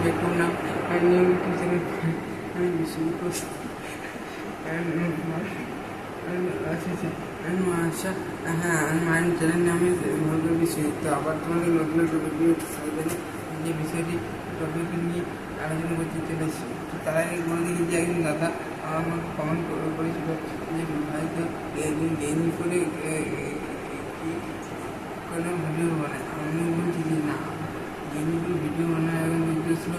back to now a new YouTube channel and because আচ্ছা হ্যাঁ আমার চ্যানেল নামে ভুল বিষয় তো আবার তোমাদের নতুন একটা ভিডিও যে বিষয়টি টপিক নিয়ে আলোচনা করতে চলেছি। তো তার আগে বলে দিই যে একজন দাদা আমাকে কমেন্ট করেছিল যে ভাই তো একদিন গেম করে কোনো ভিডিও বানায়। আমি বলছি যে না, গেমিংয়ের ভিডিও বানানোর এখন উদ্দেশ্য ছিল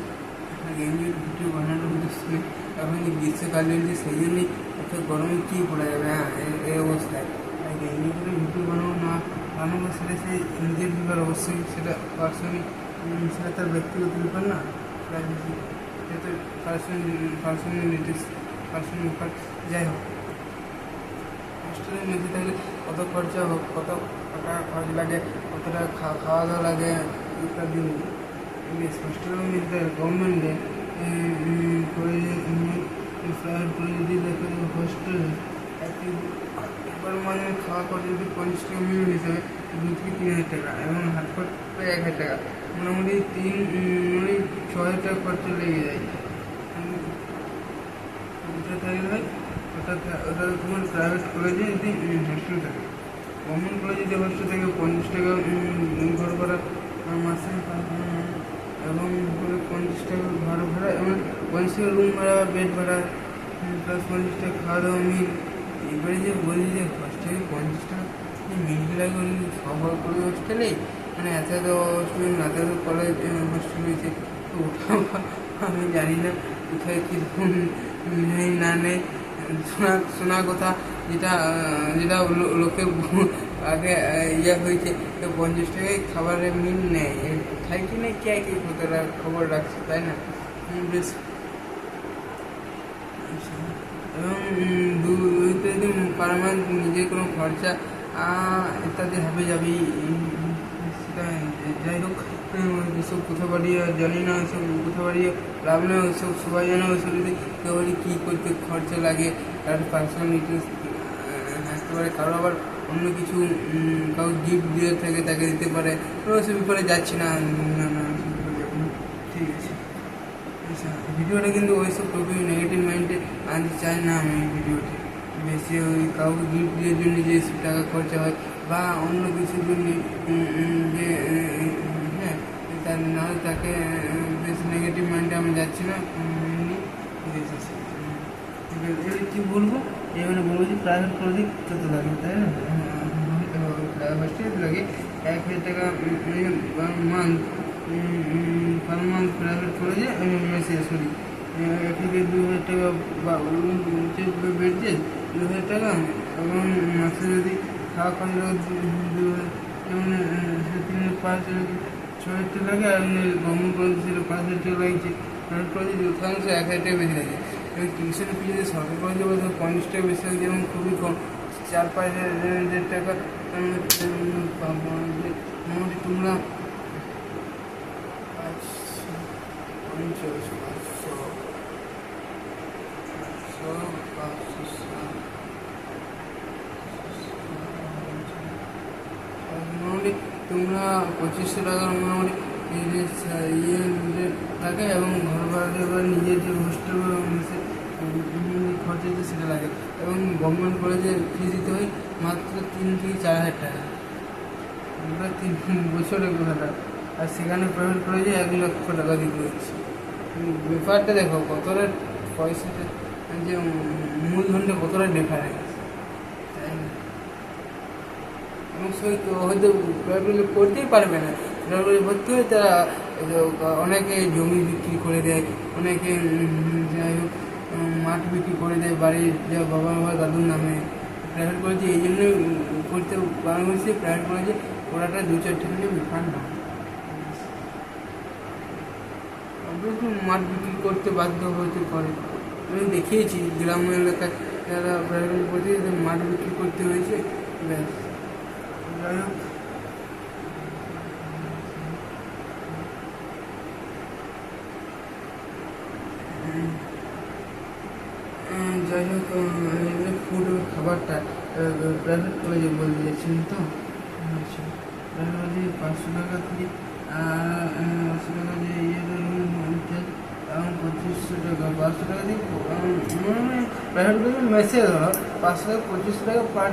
গেমিংয়ের ভিডিও বানানোর উদ্দেশ্য নেই। এখন গ্রীষ্মকাল চলছে সেই জন্যই এত গরমে কী করা যাবে। হ্যাঁ এই অবস্থায় গেমিং করে ভিডিও বানানো না বানাবো সেটা সে নিজের ব্যাপার, অবশ্যই সেটা পার্সোনালি, সেটা তার ব্যক্তিগত ব্যাপার না, সেটা পার্সোনাল ব্যাপার। যাই হোক, হোস্টেলের মধ্যে থাকলে কত খরচা হোক, কত টাকা খরচ লাগে, কত টাকা খাওয়া দাওয়া লাগে ইত্যাদি। হোস্টেলের মধ্যে গভর্নমেন্টে করে প্রাইভেট করে যদি দেখে হোস্টেল একবার মানে খাওয়া খরচ যদি 50 টাকা মিনিট হিসেবে 2 থেকে 3,000 টাকা এবং হাত খরচ 1,000 টাকা, মোটামুটি 6,000 টাকা খরচা লেগে যায়। ওটা থাকলে হয় ওটা তোমার প্রাইভেট কলেজে যদি হোস্টেল থাকে। গভর্নমেন্ট কলেজে যদি হোস্টেল থাকে 50 টাকা ঘর ভাড়া মাসে এবং 50 টাকা ঘর ভাড়া এবং 50 টাকা রুম ভাড়া, বেড ভাড়া প্লাস 50 টাকা খাওয়া দাওয়া মিল। এবারে যে বলি যে হোস্টেলে 50 টাকা মিল লাগে সবার করে হোস্টেলে, মানে এত স্টুডেন্ট এত কলেজ হোস্টেল হয়েছে। তো ওটা আমি জানি না কোথায় কীরকম নেই না নেই, শোনা কথা যেটা লোকে আগে ইয়ে হয়েছে। তো 50 টাকায় খাবারের মিল নেয়, কোথায় কি নেই কে কতটা খবর রাখছে, তাই না? বেশ, এবং যদি পার মান্থ নিজের কোনো খরচা ইত্যাদি হবে যাবি, সেটা যাই হোক। এসব কোথা বাড়িয়ে জানি না, ওইসব কোথা বাড়িয়ে লাভ নেই, ওইসব সবাই জানে। ওইসব যদি কেউ বাড়ি কী করতে খরচা লাগে, কারোর পার্সোনাল ডিটেলস থাকতে পারে, কারো আবার অন্য কিছু কারো গিফট দিয়ে থাকে তাকে দিতে পারে। ওইসব ব্যাপারে যাচ্ছি না, ঠিক আছে। আচ্ছা, ভিডিওটা কিন্তু ওইসব টপিক নেগেটিভ মাইন্ডে আনতে চাই না আমি। ভিডিওটি বেশি ওই কাউকে গিফট দেওয়ার জন্য যে টাকা খরচা হয় বা অন্য কিছুর জন্য যে হ্যাঁ তার নাহলে তাকে বেশ নেগেটিভ মাইন্ডে আমি যাচ্ছি না। এবার কী বলবো, এবারে বলবো যে প্রাইভেট কলেজে কত লাগে, তাই না? হোস্টেল লাগে 1,000 টাকা মান্থ পার মান্থ প্রাইভেট কলেজে মেসে, সরি 1,000 টাকা বা বেড়ছে 2,000 টাকা এবং মাসে যদি খাওয়া খরচা 2,000, যেমন 5,000 টাকা লাগে। আর গভর্নমেন্ট কলেজ ছিল 5,000 টাকা লাগছে, প্রাইভেট কলেজে অধিকাংশ 1,000 টাকা বেশি লাগে। এবং টিউশনের ফি যদি সরকারি কলেজে বলতে 50 টাকা বেশি লাগে, যেমন খুবই কম 4-5,000 টাকা মোটামুটি তোমরা 2500 টাকার মোটামুটি ইয়ে থাকে এবং ঘর ভাড়া নিজের যে হোস্টেল খরচা আছে সেটা লাগে। এবং গভর্নমেন্ট কলেজে ফি দিতে হয় মাত্র 3,000 থেকে 4,000 টাকা, ওটা 3 বছরের কথাটা। আর সেখানে প্রাইভেট কলেজে 1,00,000 টাকা দিতে হচ্ছে। ব্যাপারটা দেখো কতটা পয়সাটা, যে মূলধনটা কতটা ডিফারেন্স, তাই না? এবং সেই হয়তো প্রাইভেট করতেই পারবে না, প্রাইভেট ভর্তি হয়ে তারা অনেকে জমি বিক্রি করে দেয়, অনেকে যাই হোক মাঠ বিক্রি করে দেয় বাড়ির যা বাবা দাদুর নামে। প্রাইভেট কলেজে এই জন্যই করতে বারণ হয়েছে, প্রাইভেট কলেজে ওরাটা 2-4 টাকা নিয়ে ব্যাপার না, মাঠ বিক্রি করতে বাধ্য হতে পারে। আমি দেখিয়েছি গ্রাম এলাকায় যারা প্রাইভেট পড়ছে মাঠ বিক্রি করতে হয়েছে। ব্যাস, যাই হোক, ফুড খাবারটা প্রাইভেট কলেজে বলতে যাচ্ছেন তো। আচ্ছা, প্রাইভেট কলেজে 500 টাকা থেকে 80 টাকা যে ইয়ে 500 টাকা দিয়ে প্রাইভেট মেসে ধরো 500 টাকা 25 টাকা পার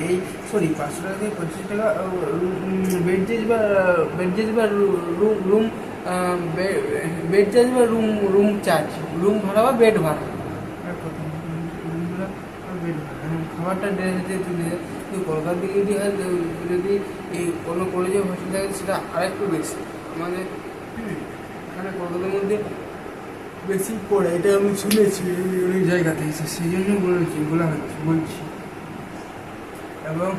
এই 500 টাকা দিয়ে 25 টাকা বেড চার্জ বা রুম বেড চার্জ বা রুম চার্জ, রুম ভাড়া বা বেড ভাড়া, খাবারটা ড্রেসে তুলে দেয়। কিন্তু কলকাতার দিকে যদি হয়, যদি এই কোনো কলেজে হোস্টেল থাকে সেটা আরেকটু বেশি আমাদের এখানে কলকাতার মধ্যে বেশি পড়ে, এটা আমি শুনেছি অনেক জায়গাতে, সেই জন্য বলছি। এবং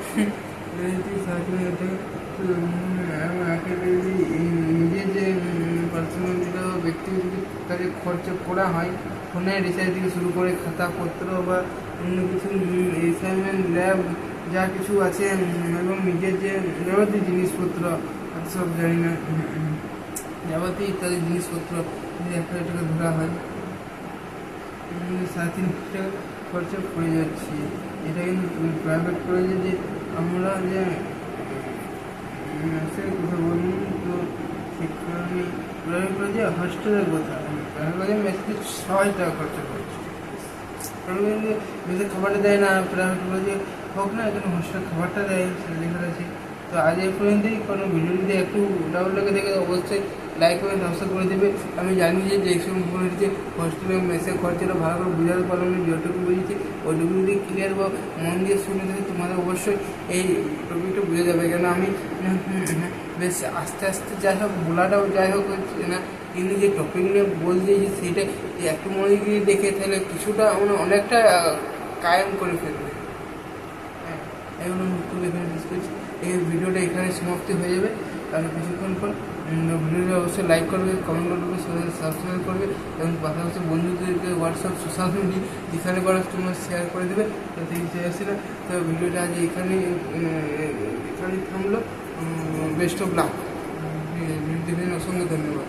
নিজের যে পার্সোনাল যেটা ব্যক্তিগত কাজে খরচা করা হয়, ফোনের রিচার্জ থেকে শুরু করে খাতাপত্র বা অন্য কিছু অ্যাসাইনমেন্ট, ল্যাব যা কিছু আছে, এবং নিজের যে যাবতীয় জিনিসপত্র, সব জানি না, যাবতীয় ইত্যাদি জিনিসপত্র যদি 1,000 টাকা ধরা হয়, 3.5 টাকা খরচা পড়ে যাচ্ছি। এটা কিন্তু প্রাইভেট কলেজে যে আমরা যে কথা বলুন, তো শিক্ষা প্রাইভেট কলেজে হস্টেলের কথা, প্রাইভেট কলেজে মেসে 6 টাকা খরচা করছে। প্রাইভেট কলেজে মেসে খাবারটা দেয় না, প্রাইভেট কলেজে হোক না, এখানে হোস্টেল খাবারটা দেয়, সেটা লেখা আছে। তো আজ এই পর্যন্তই। কোনো ভিডিও যদি একটু ডাউট লাগে দেখে অবশ্যই লাইক করে সাবস্ক্রাইব করে দেবে। আমি জানি যে এক্সট্রা যে হোস্টেলে মেসে খরচাটা ভালো করে বোঝাতে পারলাম না, যেটুকু বুঝেছি ওইটুকু যদি ক্লিয়ার বা মন দিয়ে শুনে থাকে, তোমাদের অবশ্যই এই টপিকটা বুঝে যাবে। কেন আমি বেশ আস্তে আস্তে যাই হোক বলাটাও যাই হোক হচ্ছে না, কিন্তু যে টপিক নিয়ে বলতে যে সেইটা একটু মনে দিয়ে দেখে তাহলে কিছুটা মানে অনেকটা কায়েম করে ফেলবে। এগুলো খুব এখানে করছি, এই ভিডিওটা এখানে সমাপ্তি হয়ে যাবে। তাহলে কিছুক্ষণ পর ভিডিওটা অবশ্যই লাইক করবে, কমেন্ট করবে, সাবস্ক্রাইব করবে, এবং পাশাপাশি বন্ধুদেরকে হোয়াটসঅ্যাপ সোশ্যাল মিডিয়া যেখানে পারো তোমরা শেয়ার করে দেবে। তাতে কিছু আসে না। তো ভিডিওটা আজ এখানেই থামলো। Best of luck. অসংখ্য ধন্যবাদ।